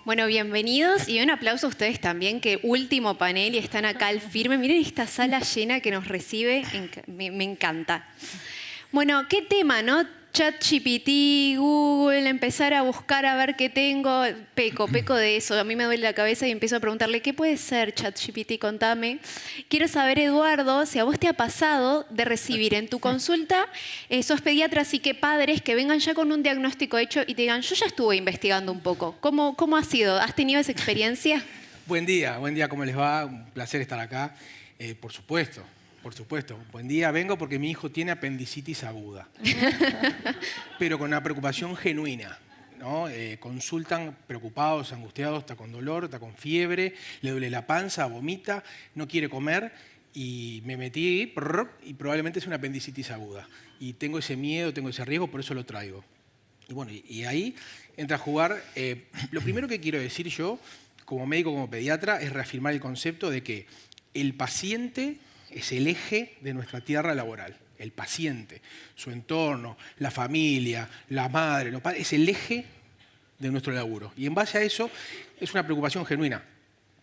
Bueno, bienvenidos y un aplauso a ustedes también, que último panel y están acá al firme. Miren esta sala llena que nos recibe, me encanta. Bueno, qué tema, ¿no? ChatGPT, Google, empezar a buscar a ver qué tengo. Peco de eso. A mí me duele la cabeza y empiezo a preguntarle, ¿qué puede ser ChatGPT? Contame. Quiero saber, Eduardo, si a vos te ha pasado de recibir en tu consulta, sos pediatra, así que padres que vengan ya con un diagnóstico hecho y te digan, yo ya estuve investigando un poco. ¿Cómo ha sido? ¿Has tenido esa experiencia? Buen día, ¿cómo les va? Un placer estar acá. Por supuesto. Buen día, vengo porque mi hijo tiene apendicitis aguda, pero con una preocupación genuina, ¿no? Consultan preocupados, angustiados, está con dolor, está con fiebre, le duele la panza, vomita, no quiere comer y me metí y probablemente es una apendicitis aguda. Y tengo ese miedo, tengo ese riesgo, por eso lo traigo. Y bueno, y ahí entra a jugar. Lo primero que quiero decir yo, como médico, como pediatra, es reafirmar el concepto de que el paciente es el eje de nuestra tierra laboral. El paciente, su entorno, la familia, la madre, los padres, es el eje de nuestro laburo. Y en base a eso es una preocupación genuina.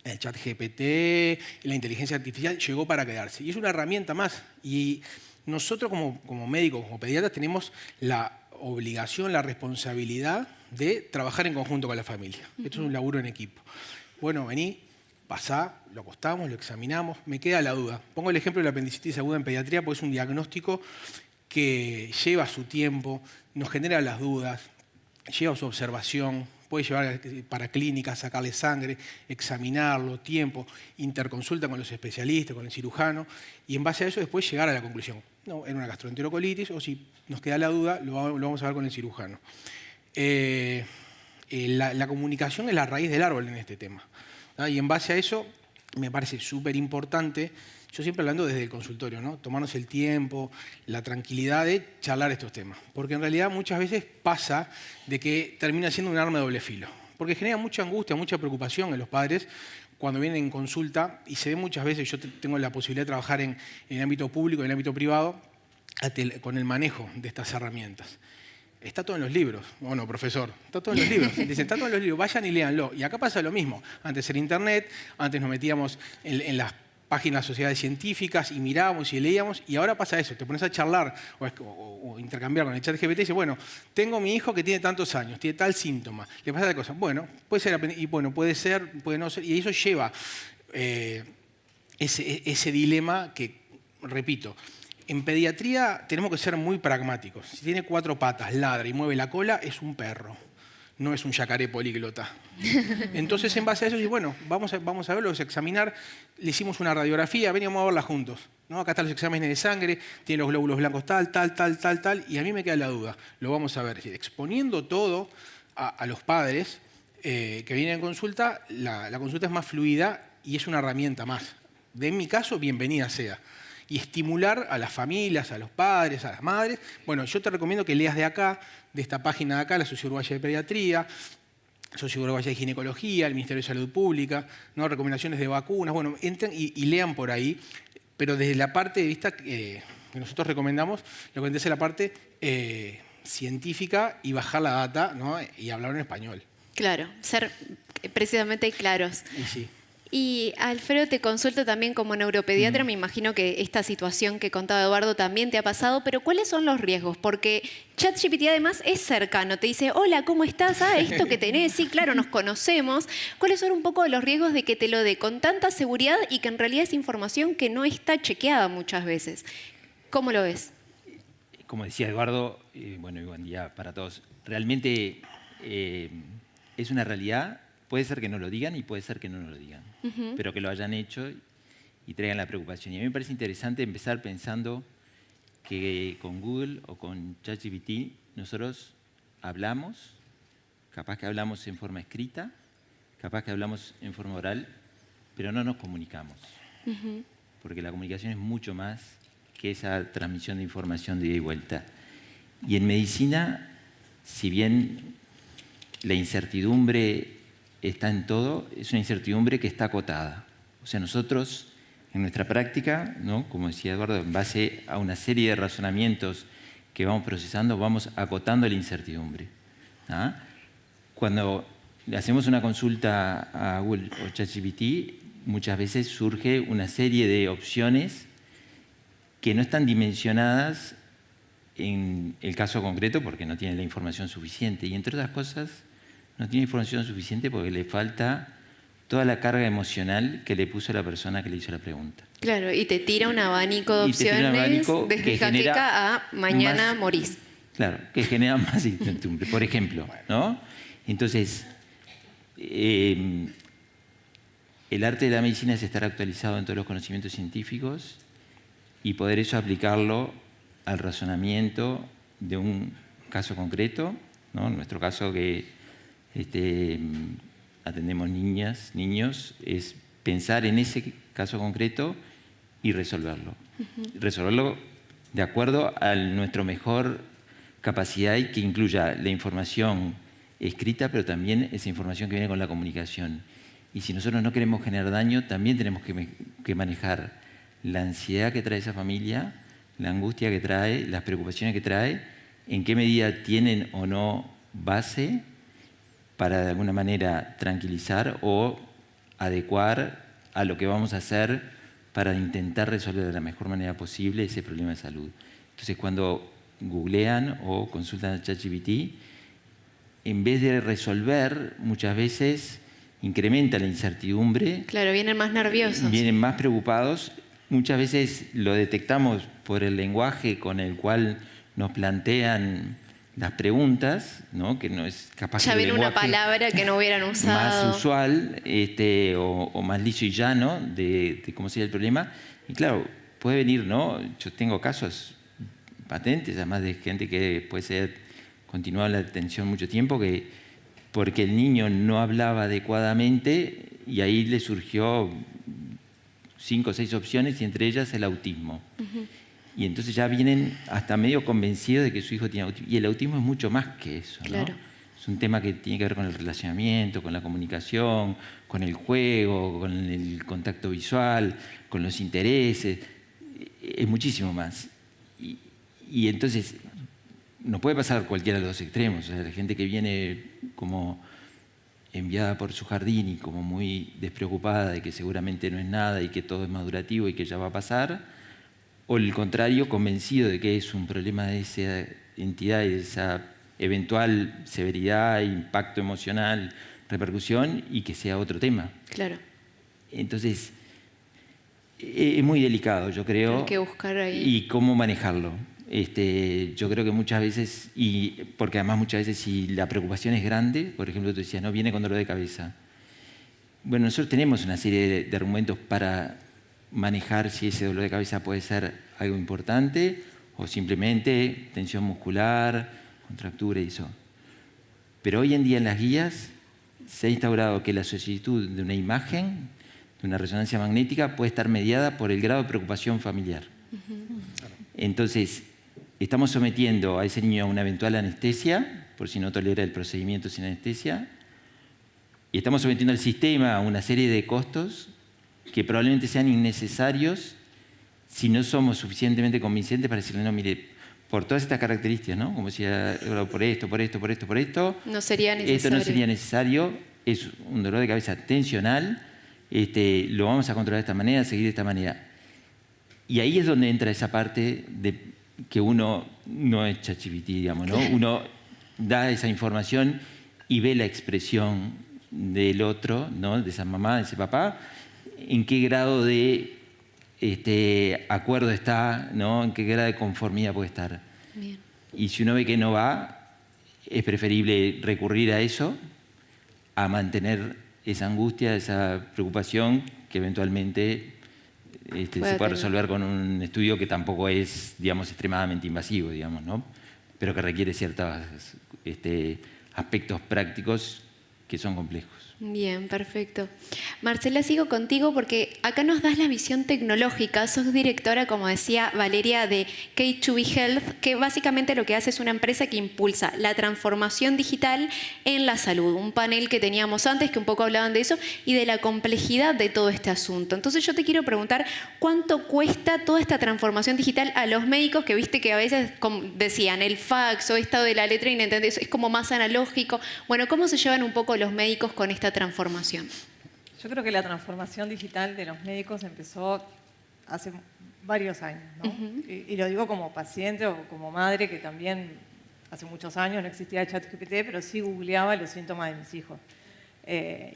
El ChatGPT, la inteligencia artificial llegó para quedarse. Y es una herramienta más. Y nosotros como médicos, como pediatras, tenemos la obligación, la responsabilidad de trabajar en conjunto con la familia. Esto es un laburo en equipo. Bueno, vení. Pasá, lo acostamos, lo examinamos, me queda la duda. Pongo el ejemplo de la apendicitis aguda en pediatría porque es un diagnóstico que lleva su tiempo, nos genera las dudas, lleva su observación, puede llevar para clínica, sacarle sangre, examinarlo, tiempo, interconsulta con los especialistas, con el cirujano, y en base a eso después llegar a la conclusión. No, era una gastroenterocolitis, o si nos queda la duda, lo vamos a ver con el cirujano. La comunicación es la raíz del árbol en este tema. Y en base a eso, me parece súper importante, yo siempre hablando desde el consultorio, ¿no? Tomarnos el tiempo, la tranquilidad de charlar estos temas. Porque en realidad muchas veces pasa de que termina siendo un arma de doble filo. Porque genera mucha angustia, mucha preocupación en los padres cuando vienen en consulta, y se ve muchas veces, yo tengo la posibilidad de trabajar en el ámbito público, en el ámbito privado, con el manejo de estas herramientas. Está todo en los libros. Bueno, profesor, está todo en los libros. Dicen, está todo en los libros, vayan y léanlo. Y acá pasa lo mismo. Antes era internet, antes nos metíamos en las páginas de sociedades científicas y mirábamos y leíamos, y ahora pasa eso. Te pones a charlar o intercambiar con el ChatGPT y dices, bueno, tengo mi hijo que tiene tantos años, tiene tal síntoma, le pasa tal cosa. Bueno, puede ser, y bueno, puede ser, puede no ser, y eso lleva ese dilema que, repito, en pediatría tenemos que ser muy pragmáticos. Si tiene 4 patas, ladra y mueve la cola, es un perro, no es un yacaré políglota. Entonces, en base a eso, bueno, vamos a verlo, vamos a examinar. Le hicimos una radiografía, veníamos a verla juntos, ¿no? Acá están los exámenes de sangre, tiene los glóbulos blancos tal, y a mí me queda la duda. Lo vamos a ver. Exponiendo todo a los padres que vienen en consulta, la consulta es más fluida y es una herramienta más. En mi caso, bienvenida sea. Y estimular a las familias, a los padres, a las madres. Bueno, yo te recomiendo que leas de acá, de esta página de acá, la Sociedad Uruguaya de Pediatría, Sociedad Uruguaya de Ginecología, el Ministerio de Salud Pública, ¿no? Recomendaciones de vacunas. Bueno, entren y lean por ahí, pero desde la parte de vista que nosotros recomendamos, lo que es la parte científica y bajar la data, ¿no? Y hablar en español. Claro, ser precisamente claros. Y sí. Y Alfredo, te consulto también como neuropediatra, me imagino que esta situación que contaba Eduardo también te ha pasado, pero ¿cuáles son los riesgos? Porque ChatGPT además es cercano, te dice, hola, ¿cómo estás? Ah, esto que tenés, sí, claro, nos conocemos. ¿Cuáles son un poco los riesgos de que te lo dé con tanta seguridad y que en realidad es información que no está chequeada muchas veces? ¿Cómo lo ves? Como decía Eduardo, bueno, y buen día para todos, realmente es una realidad. Puede ser que no lo digan y puede ser que no lo digan, pero que lo hayan hecho y traigan la preocupación. Y a mí me parece interesante empezar pensando que con Google o con ChatGPT nosotros hablamos, capaz que hablamos en forma escrita, capaz que hablamos en forma oral, pero no nos comunicamos. Porque la comunicación es mucho más que esa transmisión de información de ida y vuelta. Y en medicina, si bien la incertidumbre está en todo, es una incertidumbre que está acotada. O sea, nosotros en nuestra práctica, ¿no? Como decía Eduardo, en base a una serie de razonamientos que vamos procesando, vamos acotando la incertidumbre. ¿Ah? Cuando le hacemos una consulta a Google o ChatGPT, muchas veces surge una serie de opciones que no están dimensionadas en el caso concreto porque no tiene la información suficiente. Y entre otras cosas, no tiene información suficiente porque le falta toda la carga emocional que le puso la persona que le hizo la pregunta. Claro, y te tira un abanico de Y te tira un opciones abanico desde que genera jaqueca a mañana más- morís. Claro, que genera más incertidumbre, por ejemplo, ¿no? Entonces, el arte de la medicina es estar actualizado en todos los conocimientos científicos y poder eso aplicarlo al razonamiento de un caso concreto, ¿no? En nuestro caso que atendemos niñas, niños, es pensar en ese caso concreto y resolverlo. Resolverlo de acuerdo a nuestra mejor capacidad y que incluya la información escrita, pero también esa información que viene con la comunicación. Y si nosotros no queremos generar daño, también tenemos que manejar la ansiedad que trae esa familia, la angustia que trae, las preocupaciones que trae, en qué medida tienen o no base para de alguna manera tranquilizar o adecuar a lo que vamos a hacer para intentar resolver de la mejor manera posible ese problema de salud. Entonces, cuando googlean o consultan a ChatGPT, en vez de resolver, muchas veces incrementa la incertidumbre. Claro, vienen más nerviosos. Vienen más preocupados. Muchas veces lo detectamos por el lenguaje con el cual nos plantean las preguntas, ¿no? Que no es capaz Ya que el viene una lenguaje palabra que no hubieran usado. más usual o más liso y llano de cómo sería el problema. Y claro, puede venir, ¿no? Yo tengo casos patentes, además de gente que puede ser continuada la atención mucho tiempo, que porque el niño no hablaba adecuadamente y ahí le surgió 5 o 6 opciones y entre ellas el autismo. Y entonces ya vienen hasta medio convencidos de que su hijo tiene autismo. Y el autismo es mucho más que eso, ¿no? Claro. Es un tema que tiene que ver con el relacionamiento, con la comunicación, con el juego, con el contacto visual, con los intereses. Es muchísimo más. Y entonces nos puede pasar cualquiera de los dos extremos. O sea, la gente que viene como enviada por su jardín y como muy despreocupada de que seguramente no es nada y que todo es madurativo y que ya va a pasar, o el contrario, convencido de que es un problema de esa entidad y de esa eventual severidad, impacto emocional, repercusión y que sea otro tema. Claro. Entonces, es muy delicado, yo creo. Hay que buscar ahí. Y cómo manejarlo. Yo creo que muchas veces, porque además muchas veces si la preocupación es grande, por ejemplo, tú decías, no viene con dolor de cabeza. Bueno, nosotros tenemos una serie de argumentos para manejar si ese dolor de cabeza puede ser algo importante o simplemente tensión muscular, contractura y eso. Pero hoy en día en las guías se ha instaurado que la solicitud de una imagen, de una resonancia magnética, puede estar mediada por el grado de preocupación familiar. Entonces, estamos sometiendo a ese niño a una eventual anestesia, por si no tolera el procedimiento sin anestesia, y estamos sometiendo al sistema a una serie de costos que probablemente sean innecesarios si no somos suficientemente convincentes para decirle, no, mire, por todas estas características, ¿no? Como decía, por esto, No sería necesario. esto no sería necesario, es un dolor de cabeza tensional, lo vamos a controlar de esta manera, seguir de esta manera. Y ahí es donde entra esa parte de que uno no es ChatGPT, digamos, ¿no? Uno da esa información y ve la expresión del otro, ¿no? De esa mamá, de ese papá, en qué grado de acuerdo está, ¿no? En qué grado de conformidad puede estar. Bien. Y si uno ve que no va, es preferible recurrir a eso, a mantener esa angustia, esa preocupación que eventualmente se puede resolver con un estudio que tampoco es, digamos, extremadamente invasivo, digamos, ¿no? Pero que requiere ciertos aspectos prácticos que son complejos. Bien, perfecto. Marcela, sigo contigo porque acá nos das la visión tecnológica. Sos directora, como decía Valeria, de K2B Health, que básicamente lo que hace es una empresa que impulsa la transformación digital en la salud. Un panel que teníamos antes, que un poco hablaban de eso, y de la complejidad de todo este asunto. Entonces yo te quiero preguntar, ¿cuánto cuesta toda esta transformación digital a los médicos? Que viste que a veces decían el fax o esto de la letra inentendida, es como más analógico. Bueno, ¿cómo se llevan un poco los médicos con esta transformación? Yo creo que la transformación digital de los médicos empezó hace varios años, ¿no? Y lo digo como paciente o como madre, que también hace muchos años no existía ChatGPT, pero sí googleaba los síntomas de mis hijos.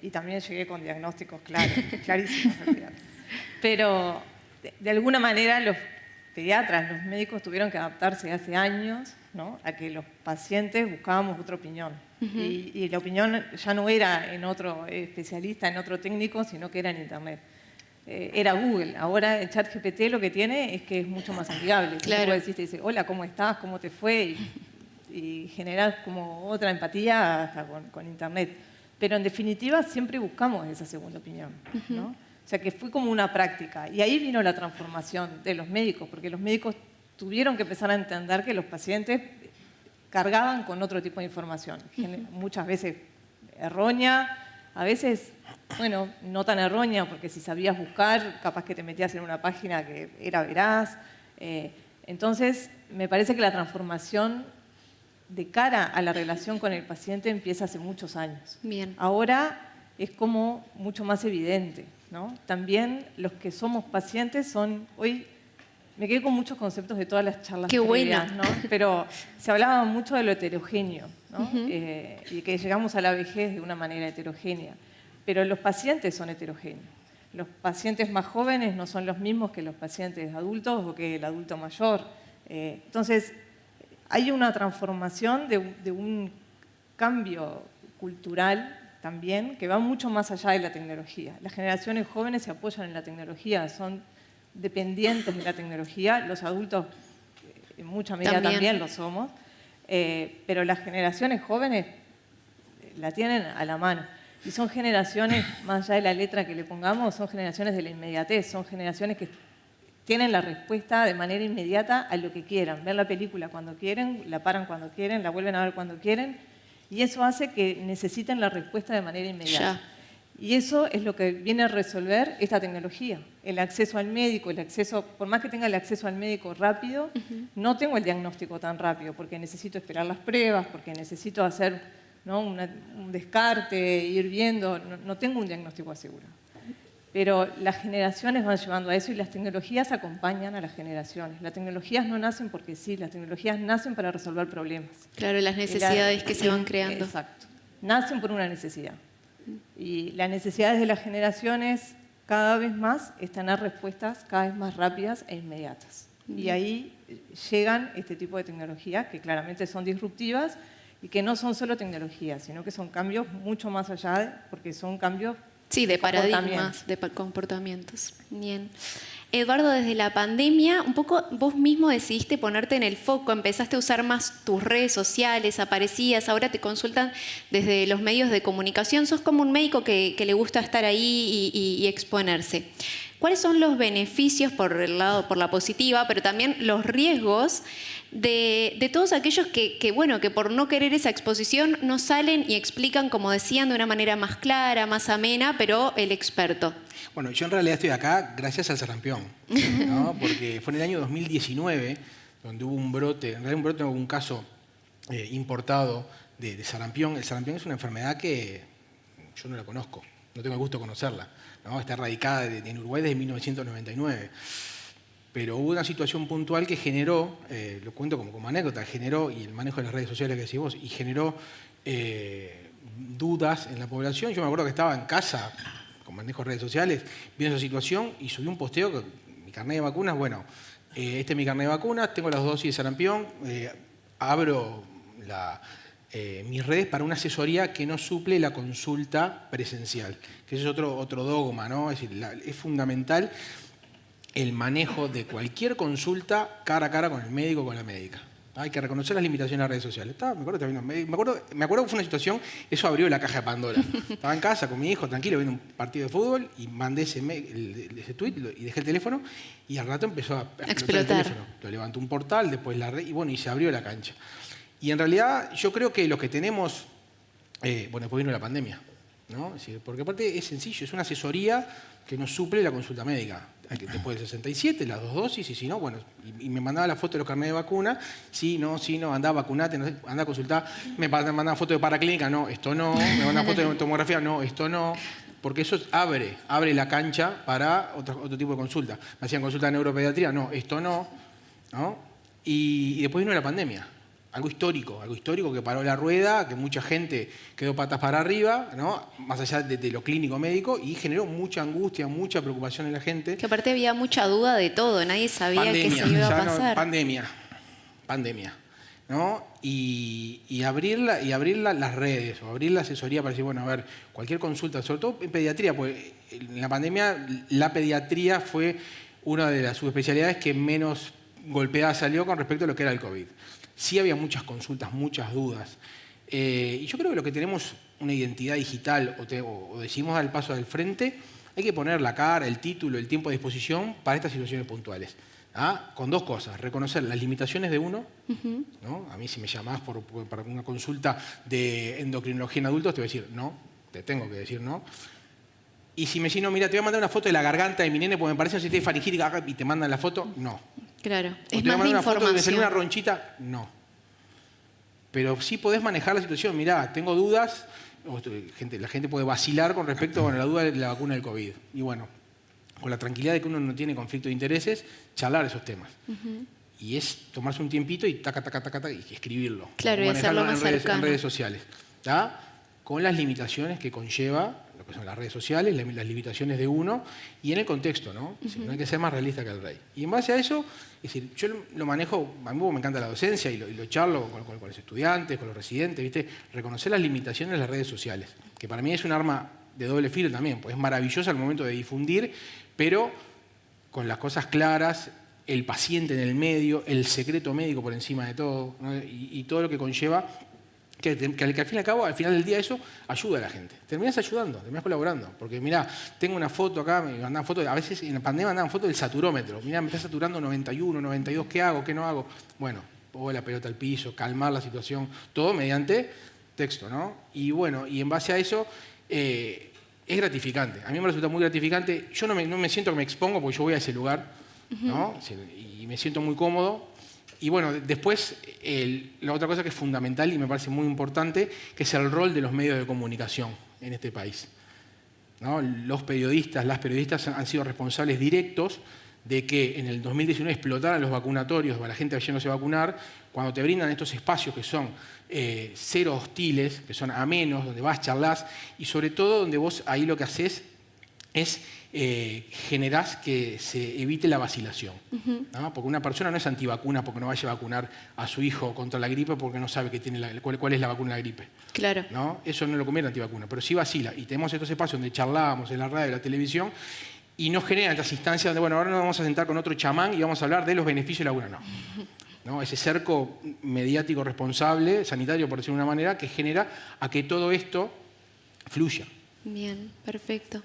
Y también llegué con diagnósticos clarísimos. Pero de alguna manera los pediatras, los médicos tuvieron que adaptarse hace años, ¿no?, a que los pacientes buscábamos otra opinión. Y la opinión ya no era en otro especialista, en otro técnico, sino que era en Internet. Era Google. Ahora el ChatGPT lo que tiene es que es mucho más amigable. Claro. Tú te dice, hola, ¿cómo estás? ¿Cómo te fue? Y generas como otra empatía hasta con Internet. Pero en definitiva siempre buscamos esa segunda opinión, ¿no? O sea que fue como una práctica. Y ahí vino la transformación de los médicos, porque los médicos tuvieron que empezar a entender que los pacientes cargaban con otro tipo de información. Muchas veces errónea, a veces, bueno, no tan errónea, porque si sabías buscar, capaz que te metías en una página que era veraz. Entonces, me parece que la transformación de cara a la relación con el paciente empieza hace muchos años. Bien. Ahora es como mucho más evidente, ¿no? También los que somos pacientes son, hoy me quedé con muchos conceptos de todas las charlas Qué previas, bueno. ¿no? Pero se hablaba mucho de lo heterogéneo, ¿no? Y que llegamos a la vejez de una manera heterogénea. Pero los pacientes son heterogéneos. Los pacientes más jóvenes no son los mismos que los pacientes adultos o que el adulto mayor. Entonces, hay una transformación de un cambio cultural también que va mucho más allá de la tecnología. Las generaciones jóvenes se apoyan en la tecnología, son dependientes de la tecnología, los adultos en mucha medida también lo somos, pero las generaciones jóvenes la tienen a la mano. Y son generaciones, más allá de la letra que le pongamos, son generaciones de la inmediatez, son generaciones que tienen la respuesta de manera inmediata a lo que quieran. Ver la película cuando quieren, la paran cuando quieren, la vuelven a ver cuando quieren, y eso hace que necesiten la respuesta de manera inmediata. Y eso es lo que viene a resolver esta tecnología. El acceso al médico, el acceso, por más que tenga el acceso al médico rápido, no tengo el diagnóstico tan rápido, porque necesito esperar las pruebas, porque necesito hacer, ¿no?, un descarte, ir viendo, no tengo un diagnóstico asegurado. Pero las generaciones van llevando a eso y las tecnologías acompañan a las generaciones. Las tecnologías no nacen porque sí, las tecnologías nacen para resolver problemas. Claro, las necesidades que se van creando. Exacto. Nacen por una necesidad. Y las necesidades de las generaciones cada vez más es tener respuestas cada vez más rápidas e inmediatas. Y ahí llegan este tipo de tecnologías que claramente son disruptivas y que no son solo tecnologías, sino que son cambios mucho más allá, porque son cambios de paradigmas, de comportamientos. Bien. Eduardo, desde la pandemia, un poco vos mismo decidiste ponerte en el foco, empezaste a usar más tus redes sociales, aparecías, ahora te consultan desde los medios de comunicación, sos como un médico que le gusta estar ahí y exponerse. ¿Cuáles son los beneficios por el lado, por la positiva, pero también los riesgos de todos aquellos que por no querer esa exposición no salen y explican, como decían, de una manera más clara, más amena, pero el experto? Bueno, yo en realidad estoy acá gracias al sarampión, ¿no? Porque fue en el año 2019 donde hubo un brote, en realidad un caso importado de sarampión. El sarampión es una enfermedad que yo no la conozco, no tengo el gusto de conocerla, ¿no? Está erradicada en Uruguay desde 1999. Pero hubo una situación puntual que generó, lo cuento como anécdota, generó, y el manejo de las redes sociales que decís vos, y generó dudas en la población. Yo me acuerdo que estaba en casa con manejo de redes sociales, viendo esa situación y subí un posteo que mi carnet de vacunas, este es mi carnet de vacunas, tengo las dosis de sarampión, abro mis redes para una asesoría que no suple la consulta presencial, que ese es otro dogma, ¿no? Es decir, es fundamental el manejo de cualquier consulta cara a cara con el médico o con la médica. Hay que reconocer las limitaciones de las redes sociales. Me acuerdo que fue una situación, eso abrió la caja de Pandora. Estaba en casa con mi hijo, tranquilo, viendo un partido de fútbol, y mandé ese tweet y dejé el teléfono, y al rato empezó a explotar el teléfono. Lo levantó un portal, después la red, y se abrió la cancha. Y en realidad yo creo que lo que tenemos, después vino la pandemia. ¿no? Es decir, porque aparte es sencillo, es una asesoría que nos suple la consulta médica. Después del 67, las 2 dosis, y si no, bueno, y me mandaba la foto de los carnets de vacuna, sí, no, andá, vacunate, no sé, andá a consultar, me mandaba foto de paraclínica, no, esto no, me mandaba foto de tomografía, no, esto no, porque eso abre la cancha para otro tipo de consulta. Me hacían consulta de neuropediatría, no, esto no, ¿no? Y después vino la pandemia. Algo histórico que paró la rueda, que mucha gente quedó patas para arriba, ¿no? Más allá de lo clínico médico, y generó mucha angustia, mucha preocupación en la gente. Que aparte había mucha duda de todo, nadie sabía qué se iba a pasar. Pandemia, ¿no? Y abrir las redes, o abrir la asesoría para decir, bueno, a ver, cualquier consulta, sobre todo en pediatría, porque en la pandemia la pediatría fue una de las subespecialidades que menos golpeada salió con respecto a lo que era el COVID. Sí había muchas consultas, muchas dudas. Y yo creo que lo que tenemos una identidad digital o decimos dar el paso al frente, hay que poner la cara, el título, el tiempo a disposición para estas situaciones puntuales. ¿Ah? Con 2 cosas. Reconocer las limitaciones de uno. ¿No? A mí si me llamás para una consulta de endocrinología en adultos, te voy a decir no, te tengo que decir no. Y si me decís, no, mira, te voy a mandar una foto de la garganta de mi nene porque me parece que tiene faringítica y te mandan la foto, no. Claro, es más de información. Una foto de me salió una ronchita, no. Pero sí podés manejar la situación. Mirá, tengo dudas, la gente puede vacilar con respecto a la duda de la vacuna del COVID. Y bueno, con la tranquilidad de que uno no tiene conflicto de intereses, charlar esos temas. Y es tomarse un tiempito y taca, y escribirlo. Claro, y hacerlo más cercano. En redes sociales. ¿Tá? Con las limitaciones que conlleva lo que son las redes sociales, las limitaciones de uno y en el contexto, ¿no? Es decir, no hay que ser más realista que el rey. Y en base a eso, es decir, yo lo manejo, a mí me encanta la docencia y lo charlo con los estudiantes, con los residentes, ¿viste? Reconocer las limitaciones de las redes sociales, que para mí es un arma de doble filo también, pues es maravillosa al momento de difundir, pero con las cosas claras, el paciente en el medio, el secreto médico por encima de todo, ¿no? y todo lo que conlleva. Que al fin y al cabo, al final del día eso ayuda a la gente. Terminás ayudando, terminás colaborando. Porque mirá, tengo una foto acá, me mandan fotos, a veces en la pandemia mandaban fotos del saturómetro. Mirá, me está saturando 91, 92, ¿qué hago? ¿Qué no hago? Bueno, pongo la pelota al piso, calmar la situación, todo mediante texto, ¿no? Y bueno, y en base a eso es gratificante. A mí me resulta muy gratificante. Yo no me siento que me expongo porque yo voy a ese lugar, ¿no? Y me siento muy cómodo. Y bueno, después, la otra cosa que es fundamental y me parece muy importante, que es el rol de los medios de comunicación en este país, ¿no? Los periodistas, las periodistas han sido responsables directos de que en el 2019 explotaran los vacunatorios, la gente yéndose a vacunar, cuando te brindan estos espacios que son cero hostiles, que son amenos, donde vas, charlas, y sobre todo donde vos ahí lo que haces es generás que se evite la vacilación. ¿No? Porque una persona no es antivacuna porque no vaya a vacunar a su hijo contra la gripe porque no sabe que tiene cuál es la vacuna de la gripe. Claro. ¿No? Eso no lo convierte antivacuna, pero sí vacila. Y tenemos estos espacios donde charlábamos en la radio, en la televisión, y nos generan estas instancias donde, bueno, ahora nos vamos a sentar con otro chamán y vamos a hablar de los beneficios de la vacuna. No. Ese cerco mediático responsable, sanitario por decirlo de una manera, que genera a que todo esto fluya. Bien, perfecto.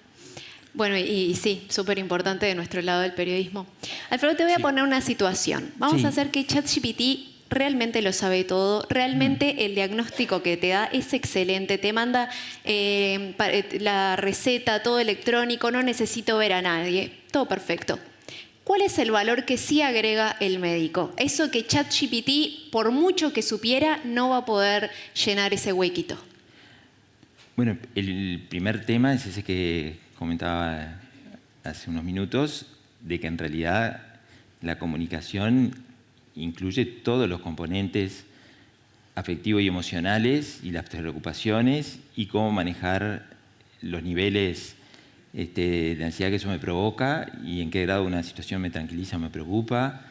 Bueno, y sí, súper importante de nuestro lado del periodismo. Alfredo, te voy a poner una situación. Vamos a hacer que ChatGPT realmente lo sabe todo, realmente el diagnóstico que te da es excelente, te manda la receta, todo electrónico, no necesito ver a nadie, todo perfecto. ¿Cuál es el valor que sí agrega el médico? Eso que ChatGPT, por mucho que supiera, no va a poder llenar ese huequito. Bueno, el primer tema es ese que comentaba hace unos minutos, de que en realidad la comunicación incluye todos los componentes afectivos y emocionales y las preocupaciones y cómo manejar los niveles de ansiedad que eso me provoca y en qué grado una situación me tranquiliza o me preocupa,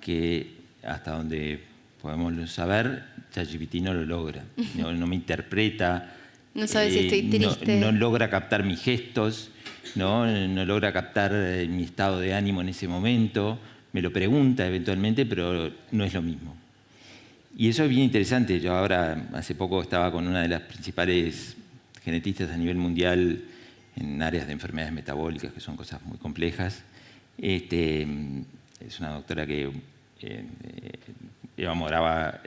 que hasta donde podemos saber, ChatGPT no lo logra, no me interpreta. No sabe si estoy triste. No logra captar mis gestos, no logra captar mi estado de ánimo en ese momento. Me lo pregunta eventualmente, pero no es lo mismo. Y eso es bien interesante. Yo ahora, hace poco, estaba con una de las principales genetistas a nivel mundial en áreas de enfermedades metabólicas, que son cosas muy complejas. Es una doctora que Eva Morava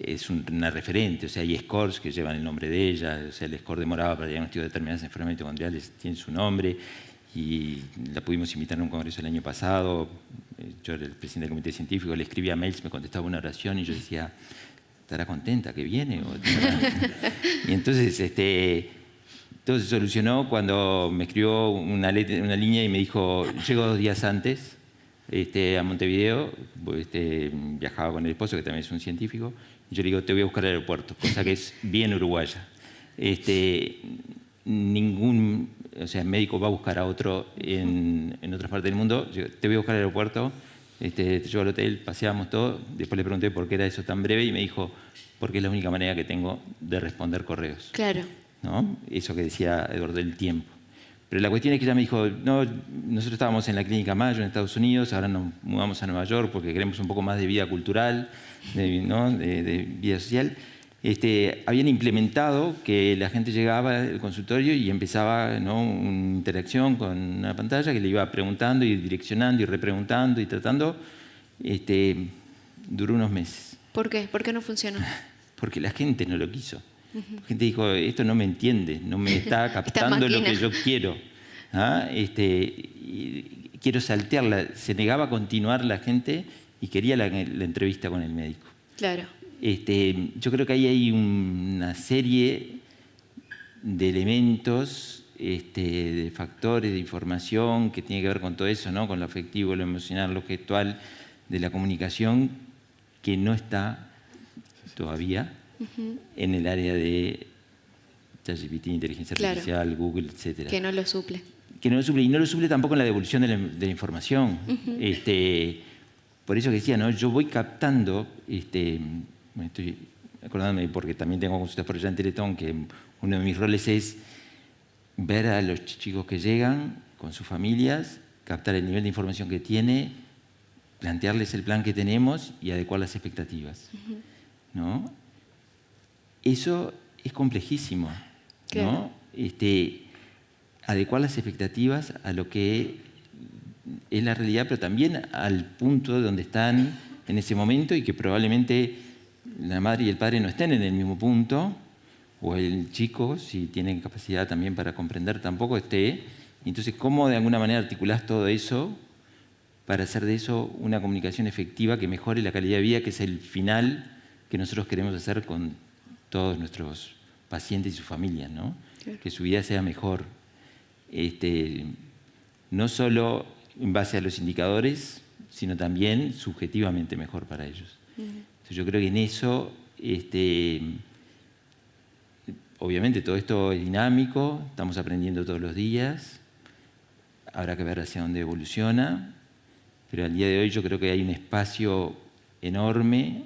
es una referente, o sea, hay scores que llevan el nombre de ella, o sea, el score de Morava para diagnóstico de determinadas enfermedades mitocondriales tiene su nombre, y la pudimos invitar a un congreso el año pasado. Yo era el presidente del comité científico, le escribía mails, me contestaba una oración y yo decía, ¿estará contenta que viene? Y entonces todo se solucionó cuando me escribió una línea y me dijo, llego 2 días antes a Montevideo, viajaba con el esposo, que también es un científico, y yo le digo, te voy a buscar al aeropuerto, cosa que es bien uruguaya. Ningún médico va a buscar a otro en otras partes del mundo. Yo, te voy a buscar al aeropuerto, te llevo al hotel, paseamos todo. Después le pregunté por qué era eso tan breve y me dijo, porque es la única manera que tengo de responder correos. Claro. ¿No? Eso que decía Eduardo, del tiempo. Pero la cuestión es que ella me dijo, no, nosotros estábamos en la Clínica Mayo en Estados Unidos, ahora nos mudamos a Nueva York porque queremos un poco más de vida cultural, de vida social. Habían implementado que la gente llegaba al consultorio y empezaba, ¿no?, una interacción con una pantalla que le iba preguntando y direccionando y repreguntando y tratando. Duró unos meses. ¿Por qué? ¿Por qué no funcionó? Porque la gente no lo quiso. La gente dijo, esto no me entiende, no me está captando lo que yo quiero. Quiero saltearla. Se negaba a continuar la gente y quería la entrevista con el médico. Claro. Yo creo que ahí hay una serie de elementos, de factores, de información que tiene que ver con todo eso, ¿no? Con lo afectivo, lo emocional, lo gestual, de la comunicación, que no está todavía en el área de ChatGPT, inteligencia artificial, Google, etc. Que no lo suple. Que no lo suple, y no lo suple tampoco en la devolución de la información. Por eso que decía, ¿no? Yo voy captando, me estoy acordándome porque también tengo consultas por allá en Teletón, que uno de mis roles es ver a los chicos que llegan con sus familias, captar el nivel de información que tiene, plantearles el plan que tenemos y adecuar las expectativas. ¿No? Eso es complejísimo. Claro. ¿No? Adecuar las expectativas a lo que es la realidad, pero también al punto donde están en ese momento y que probablemente la madre y el padre no estén en el mismo punto, o el chico, si tiene capacidad también para comprender, tampoco esté. Entonces, ¿cómo de alguna manera articulás todo eso para hacer de eso una comunicación efectiva que mejore la calidad de vida, que es el final que nosotros queremos hacer con todos nuestros pacientes y sus familias, ¿no? Claro. Que su vida sea mejor. No solo en base a los indicadores, sino también subjetivamente mejor para ellos. Entonces, yo creo que en eso, obviamente todo esto es dinámico, estamos aprendiendo todos los días, habrá que ver hacia dónde evoluciona, pero al día de hoy yo creo que hay un espacio enorme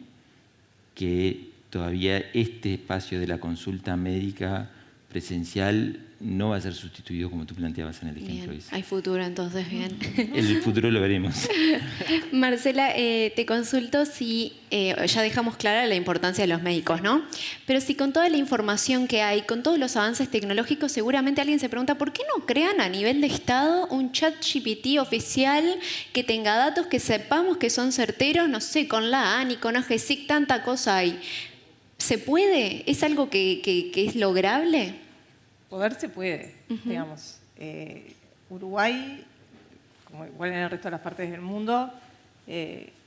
que todavía este espacio de la consulta médica presencial no va a ser sustituido como tú planteabas en el ejemplo. Bien. Hay futuro entonces, bien. En el futuro lo veremos. Marcela, te consulto si, ya dejamos clara la importancia de los médicos, ¿no? Pero si con toda la información que hay, con todos los avances tecnológicos, seguramente alguien se pregunta, ¿por qué no crean a nivel de Estado un ChatGPT oficial que tenga datos que sepamos que son certeros? No sé, con la ANI, con AGESIC, tanta cosa hay. ¿Se puede? ¿Es algo que es lograble? Poder se puede, digamos. Uruguay, como igual en el resto de las partes del mundo,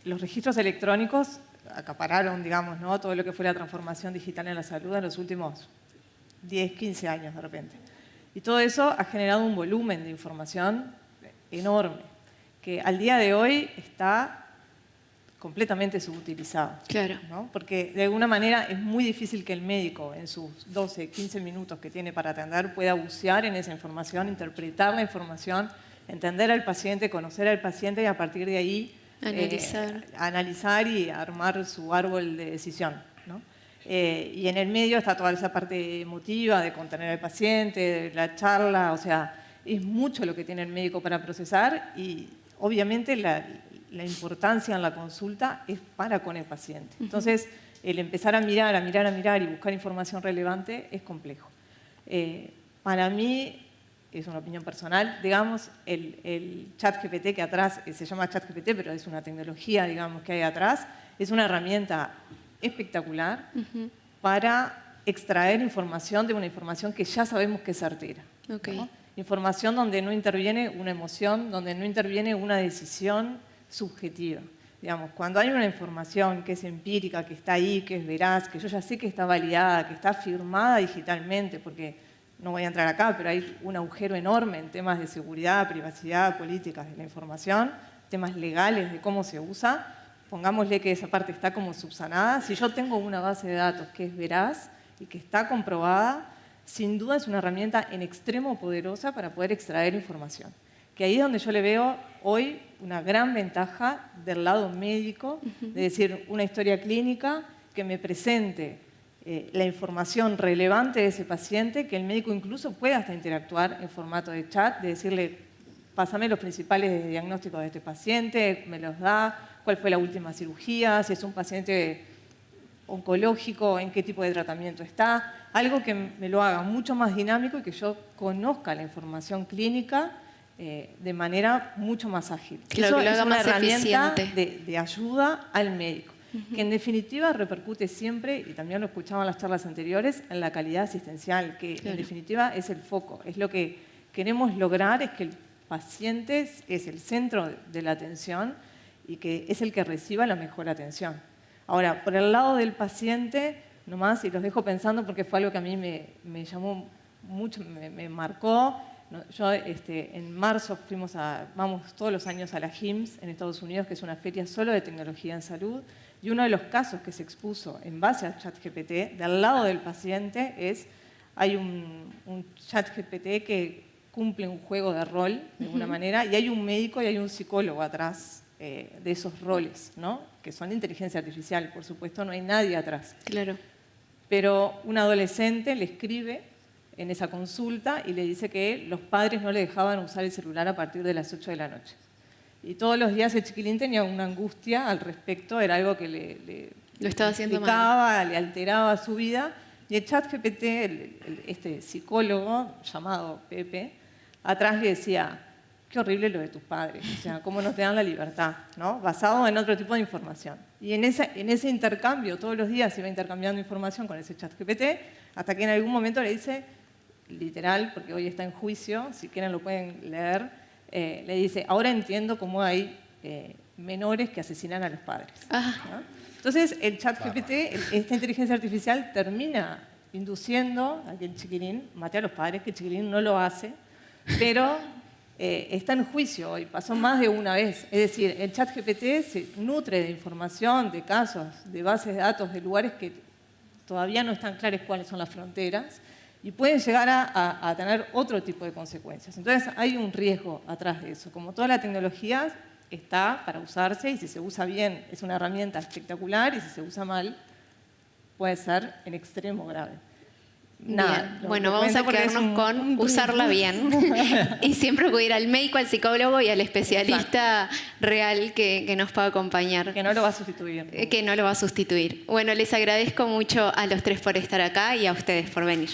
los registros electrónicos acapararon, digamos, ¿no?, todo lo que fue la transformación digital en la salud en los últimos 10, 15 años de repente. Y todo eso ha generado un volumen de información enorme, que al día de hoy está completamente subutilizado. Claro. ¿No? Porque de alguna manera es muy difícil que el médico en sus 12, 15 minutos que tiene para atender pueda bucear en esa información, interpretar la información, entender al paciente, conocer al paciente y a partir de ahí analizar y armar su árbol de decisión, ¿no? Y en el medio está toda esa parte emotiva de contener al paciente, de la charla, o sea, es mucho lo que tiene el médico para procesar y obviamente la importancia en la consulta es para con el paciente. Entonces, el empezar a mirar y buscar información relevante es complejo. Para mí, es una opinión personal, digamos, el ChatGPT que atrás, se llama ChatGPT, pero es una tecnología, digamos, que hay atrás, es una herramienta espectacular para extraer información de una información que ya sabemos que es certera. Ok. ¿no? Información donde no interviene una emoción, donde no interviene una decisión subjetiva. Digamos, cuando hay una información que es empírica, que está ahí, que es veraz, que yo ya sé que está validada, que está firmada digitalmente, porque no voy a entrar acá, pero hay un agujero enorme en temas de seguridad, privacidad, políticas de la información, temas legales de cómo se usa, pongámosle que esa parte está como subsanada. Si yo tengo una base de datos que es veraz y que está comprobada, sin duda es una herramienta en extremo poderosa para poder extraer información. Que ahí es donde yo le veo hoy una gran ventaja del lado médico, de decir, una historia clínica que me presente la información relevante de ese paciente, que el médico incluso pueda hasta interactuar en formato de chat, de decirle, pásame los principales diagnósticos de este paciente, me los da, cuál fue la última cirugía, si es un paciente oncológico, en qué tipo de tratamiento está, algo que me lo haga mucho más dinámico y que yo conozca la información clínica de manera mucho más ágil. Claro, Eso que lo es haga una más herramienta eficiente. de ayuda al médico, que en definitiva repercute siempre, y también lo escuchaba en las charlas anteriores, en la calidad asistencial, que en definitiva es el foco. Es lo que queremos lograr, es que el paciente es el centro de la atención y que es el que reciba la mejor atención. Ahora, por el lado del paciente, nomás, y los dejo pensando porque fue algo que a mí me llamó mucho, me marcó. Yo en marzo vamos todos los años a la HIMSS en Estados Unidos, que es una feria solo de tecnología en salud, y uno de los casos que se expuso en base a ChatGPT, del lado del paciente, hay un ChatGPT que cumple un juego de rol, de alguna manera, y hay un médico y hay un psicólogo atrás de esos roles, ¿no? Que son inteligencia artificial, por supuesto, no hay nadie atrás. Claro. Pero un adolescente le escribe en esa consulta y le dice que los padres no le dejaban usar el celular a partir de las 8 de la noche. Y todos los días el chiquilín tenía una angustia al respecto, era algo que Lo estaba haciendo mal, le alteraba su vida. Y el ChatGPT, este psicólogo llamado Pepe, atrás le decía, qué horrible lo de tus padres, o sea, cómo no te dan la libertad, ¿no? Basado en otro tipo de información. Y en ese intercambio, todos los días iba intercambiando información con ese ChatGPT, hasta que en algún momento le dice, literal, porque hoy está en juicio, si quieren lo pueden leer, le dice, ahora entiendo cómo hay menores que asesinan a los padres. ¿no? Entonces, el ChatGPT, esta inteligencia artificial, termina induciendo a que el chiquilín mate a los padres, que el chiquilín no lo hace, pero está en juicio hoy, pasó más de una vez. Es decir, el ChatGPT se nutre de información, de casos, de bases de datos, de lugares que todavía no están claros cuáles son las fronteras y pueden llegar a tener otro tipo de consecuencias. Entonces hay un riesgo atrás de eso. Como toda la tecnología está para usarse y si se usa bien es una herramienta espectacular y si se usa mal puede ser en extremo grave. Nada, Bien. Bueno, vamos a quedarnos con usarla bien y siempre acudir al médico, al psicólogo y al especialista real que nos pueda acompañar. Que no lo va a sustituir. Que no lo va a sustituir. Bueno, les agradezco mucho a los tres por estar acá y a ustedes por venir.